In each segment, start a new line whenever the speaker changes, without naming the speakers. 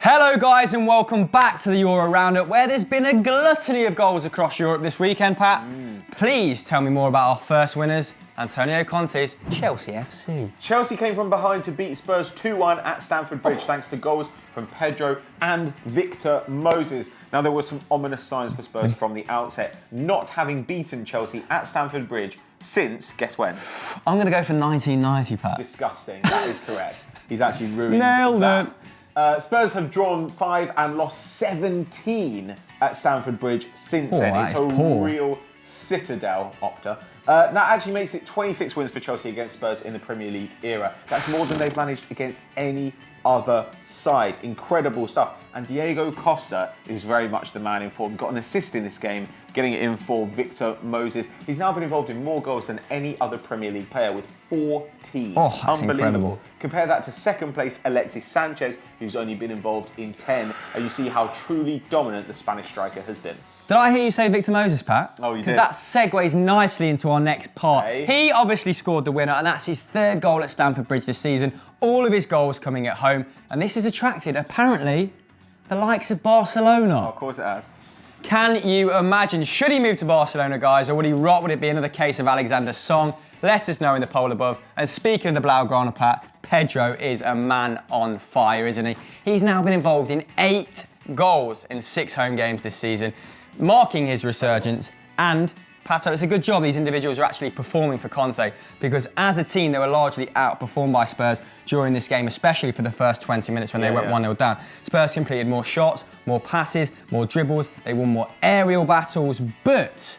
Hello guys and welcome back to the Euro Roundup, where there's been a gluttony of goals across Europe this weekend, Pat. Please tell me more about our first winners, Antonio Conte's Chelsea FC.
Chelsea came from behind to beat Spurs 2-1 at Stamford Bridge thanks to goals from Pedro and Victor Moses. Now there were some ominous signs for Spurs from the outset, not having beaten Chelsea at Stamford Bridge since, guess when?
I'm going to go for 1990, Pat.
Disgusting, that is correct. He's actually ruined
Nailed
that.
it.
Spurs have drawn 5 and lost 17 at Stamford Bridge since then.
That
it's
is
a
poor.
real citadel, Opta. That actually makes it 26 wins for Chelsea against Spurs in the Premier League era. That's more than they've managed against any other side. Incredible stuff. And Diego Costa is very much the man in form. Got an assist in this game, getting it in for Victor Moses. He's now been involved in more goals than any other Premier League player with 14.
Oh, that's incredible.
Compare that to second place Alexis Sanchez, who's only been involved in 10, and you see how truly dominant the Spanish striker has been.
Did I hear you say Victor Moses, Pat?
Oh, you did.
Because that segues nicely into our next part.
Hey.
He obviously scored the winner, and that's his third goal at Stamford Bridge this season. All of his goals coming at home, and this has attracted, apparently, the likes of Barcelona.
Oh, of course it has.
Can you imagine? Should he move to Barcelona, guys, or would he rot? Would it be another case of Alexander Song? Let us know in the poll above. And speaking of the Blaugrana, Pat, Pedro is a man on fire, isn't he? He's now been involved in 8 goals in 6 home games this season, marking his resurgence. And, Pato, it's a good job these individuals are actually performing for Conte, because as a team, they were largely outperformed by Spurs during this game, especially for the first 20 minutes when they went 1-0 down. Spurs completed more shots, more passes, more dribbles, they won more aerial battles, but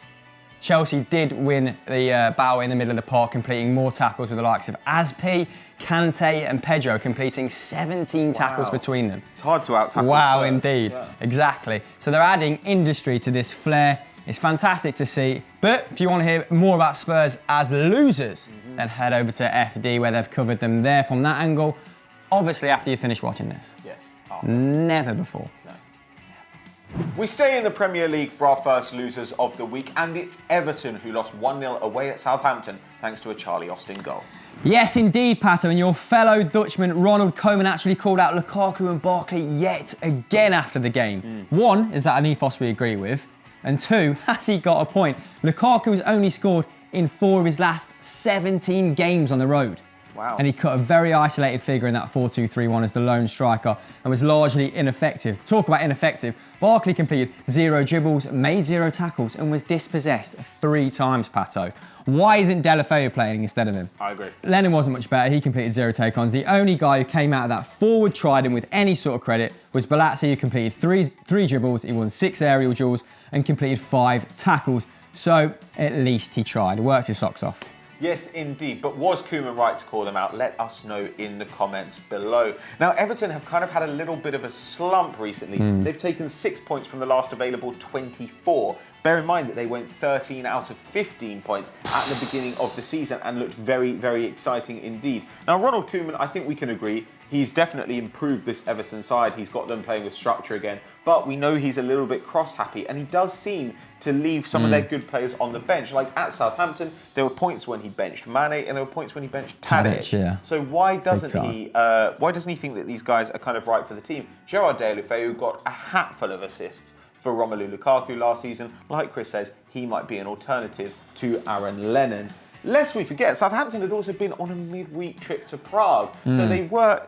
Chelsea did win the battle in the middle of the park, completing more tackles with the likes of Aspi, Kante and Pedro, completing 17 tackles between them.
It's hard to out-tackle
Wow,
Spurs.
indeed.
Yeah.
Exactly. So they're adding industry to this flair. It's fantastic to see. But if you want to hear more about Spurs as losers, then head over to FD, where they've covered them there from that angle. Obviously, after you finish watching this.
Yes.
Never before.
We stay in the Premier League for our first losers of the week, and it's Everton who lost 1-0 away at Southampton thanks to a Charlie Austin goal.
Yes, indeed, Pato, and your fellow Dutchman Ronald Koeman actually called out Lukaku and Barkley yet again after the game. One, is that an ethos we agree with? And two, has he got a point? Lukaku has only scored in 4 of his last 17 games on the road.
Wow.
And he cut a very isolated figure in that 4-2-3-1 as the lone striker and was largely ineffective. Talk about ineffective. Barkley completed 0 dribbles, made 0 tackles and was dispossessed 3 times, Pato. Why isn't Deulofeu playing instead of him?
I agree.
Lennon wasn't much better. He completed 0 take-ons. The only guy who came out of that forward trident with any sort of credit was Balatsi, who completed 3 dribbles. He won 6 aerial duels and completed 5 tackles. So at least he tried. Worked his socks off.
Yes, indeed. But was Koeman right to call them out? Let us know in the comments below. Now, Everton have kind of had a little bit of a slump recently. They've taken 6 points from the last available 24. Bear in mind that they went 13 out of 15 points at the beginning of the season and looked very, very exciting indeed. Now, Ronald Koeman, I think we can agree, he's definitely improved this Everton side. He's got them playing with structure again. But we know he's a little bit cross-happy, and he does seem to leave some of their good players on the bench. Like at Southampton, there were points when he benched Mane, and there were points when he benched Tadic.
Yeah.
So why doesn't he? Why doesn't he think that these guys are kind of right for the team? Gerard Deulofeu got a hatful of assists for Romelu Lukaku last season. Like Chris says, he might be an alternative to Aaron Lennon. Lest we forget, Southampton had also been on a midweek trip to Prague, so they were.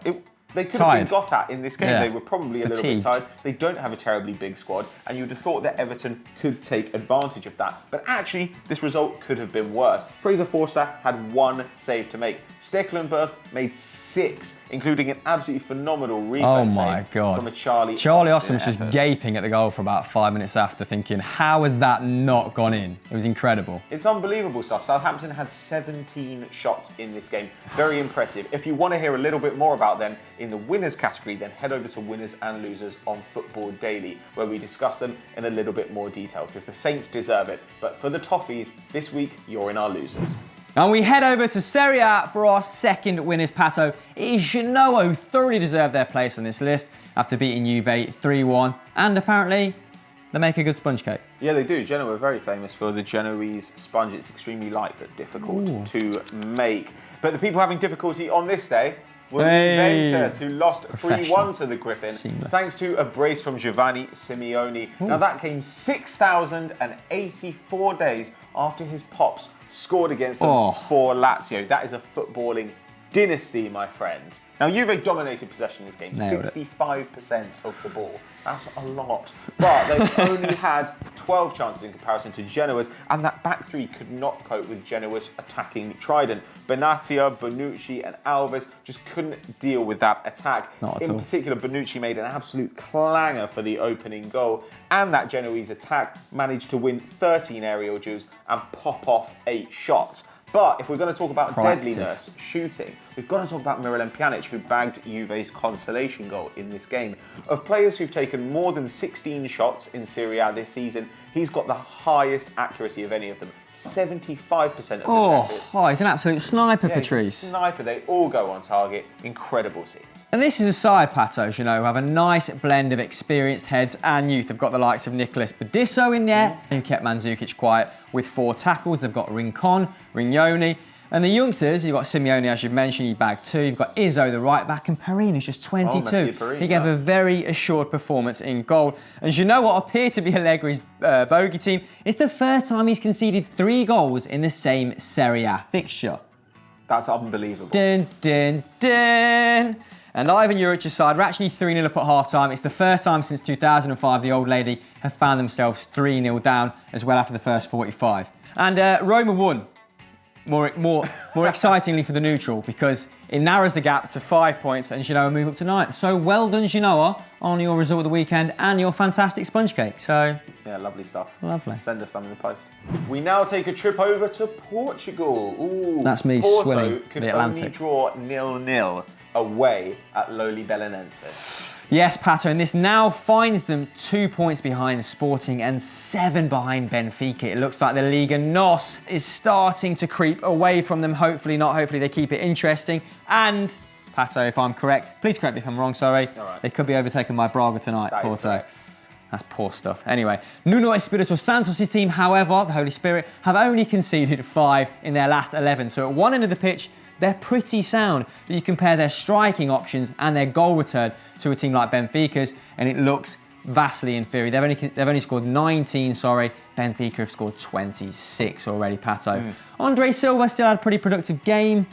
They could have been got at in this game.
Yeah.
They were probably a little bit tired. They don't have a terribly big squad, and you would have thought that Everton could take advantage of that. But actually, this result could have been worse. Fraser Forster had 1 save to make. Stekelenburg made 6, including an absolutely phenomenal reflex save from a Charlie
Austin was just gaping at the goal for about 5 minutes after, thinking, how has that not gone in? It was incredible.
It's unbelievable stuff. Southampton had 17 shots in this game. Very impressive. If you want to hear a little bit more about them in the winners category, then head over to Winners and Losers on Football Daily, where we discuss them in a little bit more detail, because the Saints deserve it. But for the Toffees, this week, you're in our losers.
And we head over to Serie A for our second winners, Pato. It is Genoa who thoroughly deserve their place on this list after beating Juve 3-1. And apparently, they make a good sponge cake.
Yeah, they do. Genoa are very famous for the Genoese sponge. It's extremely light but difficult to make. But the people having difficulty on this day were Juventus, who lost 3-1 to the Griffin,
Seamless.
thanks to a brace from Giovanni Simeone.
Ooh.
Now that came 6,084 days after his pops scored against them for Lazio. That is a footballing dynasty, my friend. Now, Juve dominated possession in this game, 65% of the ball. That's a lot. But they've only had 12 chances in comparison to Genoa's, and that back three could not cope with Genoa's attacking trident. Benatia, Bonucci, and Alves just couldn't deal with that attack.
Not at all.
In particular, Bonucci made an absolute clanger for the opening goal, and that Genoese attack managed to win 13 aerial duels and pop off 8 shots. But if we're going to talk about deadliness, shooting, we've got to talk about Miralem Pjanic, who bagged Juve's consolation goal in this game. Of players who've taken more than 16 shots in Serie A this season, he's got the highest accuracy of any of them. 75% of the efforts.
He's an absolute sniper, Patrice.
He's a sniper. They all go on target. Incredible scenes.
And this is a side, Patos, who have a nice blend of experienced heads and youth. They've got the likes of Nicolas Bedisso in there, who kept Mandzukic quiet with 4 tackles. They've got Rincon, Rignoni. And the youngsters, you've got Simeone, as you've mentioned, he bagged 2. You've got Izzo, the right back, and Perin, who's just 22. He gave a very assured performance in goal. And you know what appeared to be Allegri's bogey team? It's the first time he's conceded 3 goals in the same Serie A fixture.
That's unbelievable.
Dun, dun, dun. And Ivan Juric's side were actually 3-0 up at half-time. It's the first time since 2005 the old lady have found themselves 3-0 down as well after the first 45. And Roma won. More excitingly for the neutral, because it narrows the gap to 5 points and Genoa move up to 9. So well done, Genoa, on your result of the weekend and your fantastic sponge cake. So
yeah, lovely stuff.
Lovely.
Send us some in the post. We now take a trip over to Portugal. Ooh,
that's me
Porto
swilling
could
the Atlantic.
Only draw 0-0 away at lowly Belenenses.
Yes, Pato, and this now finds them 2 points behind Sporting and 7 behind Benfica. It looks like the Liga NOS is starting to creep away from them. Hopefully not. Hopefully they keep it interesting. And, Pato, if I'm correct, please correct me if I'm wrong, sorry.
All right.
They could be overtaken by Braga tonight,
That
Porto. That's poor stuff. Anyway, Nuno Espirito Santos' team, however, the Holy Spirit, have only conceded 5 in their last 11. So at one end of the pitch, they're pretty sound. But you compare their striking options and their goal return to a team like Benfica's, and it looks vastly inferior. They've only scored 19, Benfica have scored 26 already, Pato. Andre Silva still had a pretty productive game.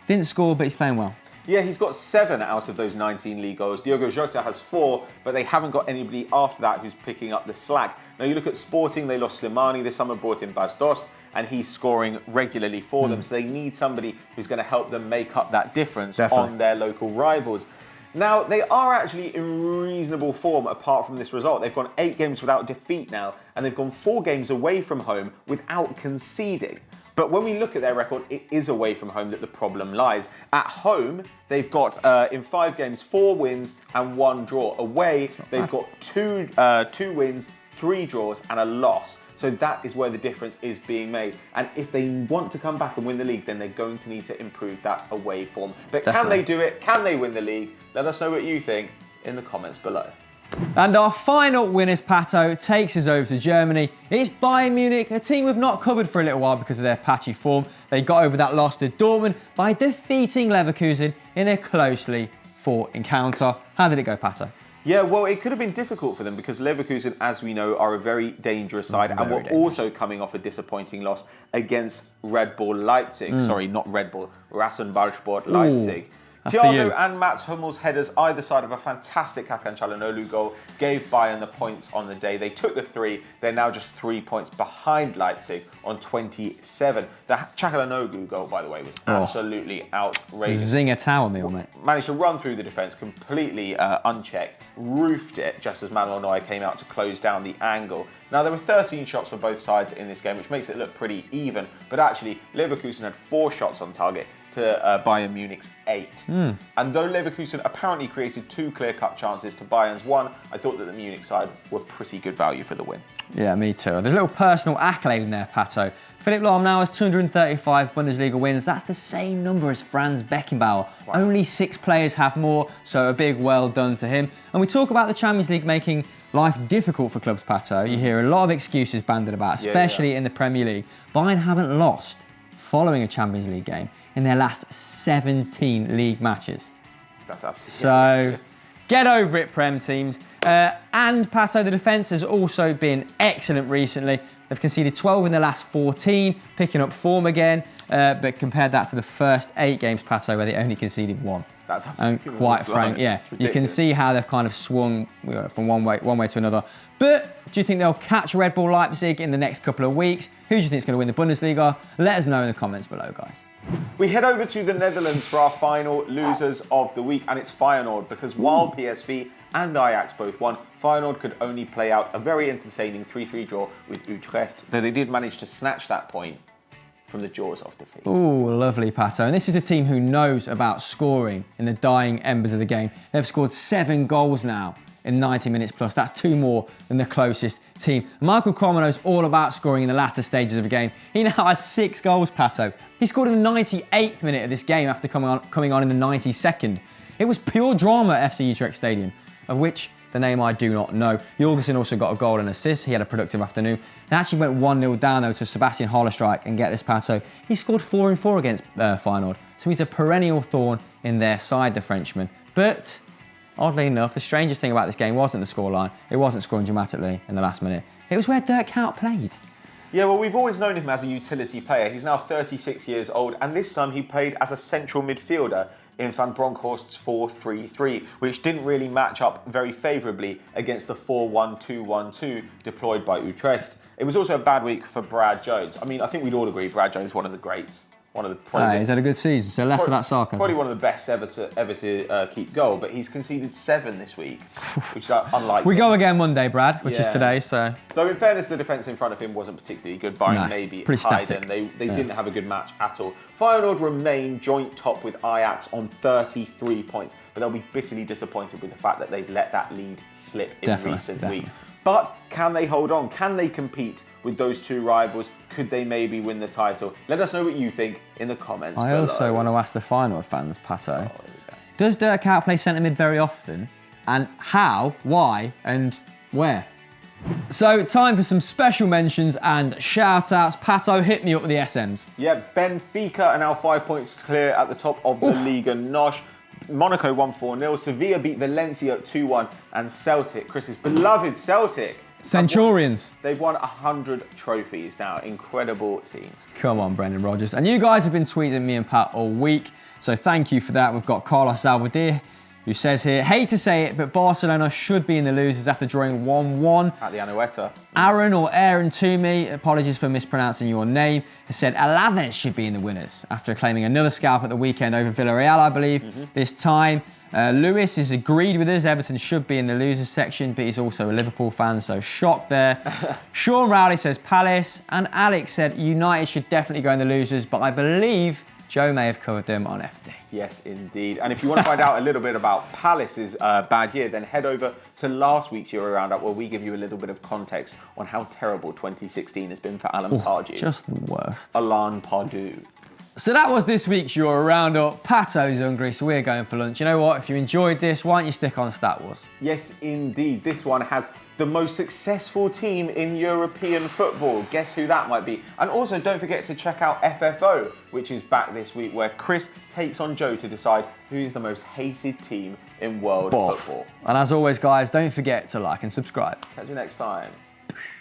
Didn't score, but he's playing well. Yeah,
he's got 7 out of those 19 league goals. Diogo Jota has 4, but they haven't got anybody after that who's picking up the slack. Now, you look at Sporting, they lost Slimani this summer, brought in Bas Dost, and he's scoring regularly for them. So they need somebody who's going to help them make up that difference on their local rivals. Now, they are actually in reasonable form apart from this result. They've gone 8 games without defeat now, and they've gone 4 games away from home without conceding. But when we look at their record, it is away from home that the problem lies. At home, they've got, in 5 games, 4 wins and 1 draw. Away, they've got 2 wins, 3 draws and a loss. So that is where the difference is being made. And if they want to come back and win the league, then they're going to need to improve that away form. But can they do it? Can they win the league? Let us know what you think in the comments below.
And our final winners, Pato, takes us over to Germany. It's Bayern Munich, a team we've not covered for a little while because of their patchy form. They got over that loss to Dortmund by defeating Leverkusen in a closely fought encounter. How did it go, Pato?
Yeah, well, it could have been difficult for them because Leverkusen, as we know, are a very dangerous side and were also coming off a disappointing loss against Red Bull Leipzig. Sorry, not Red Bull, Rasenballsport Leipzig. Thiago and Mats Hummel's headers either side of a fantastic Hakan Çalhanoğlu goal gave Bayern the points on the day. They took the 3. They're now just 3 points behind Leipzig on 27. The Çalhanoğlu goal, by the way, was absolutely outrageous.
Zinger tower meal, mate.
Managed to run through the defence completely unchecked, roofed it just as Manuel Neuer came out to close down the angle. Now, there were 13 shots for both sides in this game, which makes it look pretty even. But actually, Leverkusen had 4 shots on target to Bayern Munich's 8. And though Leverkusen apparently created 2 clear-cut chances to Bayern's 1, I thought that the Munich side were pretty good value for the win.
Yeah, me too. There's a little personal accolade in there, Pato. Philipp Lahm now has 235 Bundesliga wins. That's the same number as Franz Beckenbauer. Wow. Only 6 players have more, so a big well done to him. And we talk about the Champions League making life difficult for clubs, Pato. You hear a lot of excuses banded about, especially in the Premier League. Bayern haven't lost following a Champions League game in their last 17 league matches.
That's absolutely
So,
outrageous.
get over it, Prem teams. And Pato, the defence has also been excellent recently. They've conceded 12 in the last 14, picking up form again. But compared that to the first 8 games, Pato, where they only conceded 1.
That's
and quite frank, yeah, you can see how they've kind of swung from one way to another. But do you think they'll catch Red Bull Leipzig in the next couple of weeks? Who do you think is going to win the Bundesliga? Let us know in the comments below, guys.
We head over to the Netherlands for our final losers of the week, and it's Feyenoord, because while PSV and Ajax both won, Feyenoord could only play out a very entertaining 3-3 draw with Utrecht, though they did manage to snatch that point from the jaws of defeat.
Ooh, lovely, Pato. And this is a team who knows about scoring in the dying embers of the game. They've scored 7 goals now in 90 minutes plus. That's 2 more than the closest team. Michael Kromer knows all about scoring in the latter stages of a game. He now has 6 goals, Pato. He scored in the 98th minute of this game after coming on in the 92nd. It was pure drama at FC Utrecht Stadium, of which the name I do not know. Jorgensen also got a goal and assist. He had a productive afternoon. They actually went 1-0 down though to Sebastian Hollerstrike, and get this, Pato, he scored 4 in 4 against Feyenoord. So he's a perennial thorn in their side, the Frenchman. But oddly enough, the strangest thing about this game wasn't the scoreline. It wasn't scoring dramatically in the last minute. It was where Dirk Kuyt played.
Yeah, well, we've always known him as a utility player. He's now 36 years old, and this time he played as a central midfielder in Van Bronckhorst's 4-3-3, which didn't really match up very favourably against the 4-1-2-1-2 deployed by Utrecht. It was also a bad week for Brad Jones. I mean, I think we'd all agree Brad Jones is one of the greats. One of the
He's had a good season, so less of that sarcasm.
Probably one of the best ever to keep goal, but he's conceded 7 this week, which is unlikely.
We go again Monday, Brad, which is today, so...
Though in fairness, the defence in front of him wasn't particularly good, barring maybe Hayden. They didn't have a good match at all. Feyenoord remain joint top with Ajax on 33 points, but they'll be bitterly disappointed with the fact that they've let that lead slip in recent weeks. But can they hold on? Can they compete with those 2 rivals? Could they maybe win the title? Let us know what you think in the comments below.
I also want to ask the Feyenoord fans, Pato, does Dirk Kuyt play centre mid very often? And how, why, and where? So, time for some special mentions and shout-outs. Pato, hit me up with the SMs.
Yeah, Benfica are now 5 points clear at the top of the Liga NOS. Monaco won 4-0, Sevilla beat Valencia 2-1, and Celtic, Chris's beloved Celtic,
Centurions.
They've won 100 trophies now. Incredible scenes.
Come on, Brendan Rodgers. And you guys have been tweeting me and Pat all week, so thank you for that. We've got Carlos Salvadir, who says here, hate to say it, but Barcelona should be in the losers after drawing 1-1.
At the Anoeta.
Aaron or Aaron Toomey, apologies for mispronouncing your name, has said Alaves should be in the winners after claiming another scalp at the weekend over Villarreal, I believe, this time. Lewis has agreed with us. Everton should be in the losers section, but he's also a Liverpool fan, so shocked there. Sean Rowley says Palace, and Alex said United should definitely go in the losers, but I believe Joe may have covered them on FD.
Yes, indeed. And if you want to find out a little bit about Palace's bad year, then head over to last week's Euro Roundup, where we give you a little bit of context on how terrible 2016 has been for Alan Pardew.
Just the worst.
Alan Pardew.
So that was this week's Euro Roundup. Pato's hungry, so we're going for lunch. You know what? If you enjoyed this, why don't you stick on Stat Wars?
Yes, indeed. This one has the most successful team in European football. Guess who that might be? And also, don't forget to check out FFO, which is back this week, where Chris takes on Joe to decide who is the most hated team in world football.
And as always, guys, don't forget to like and subscribe.
Catch you next time.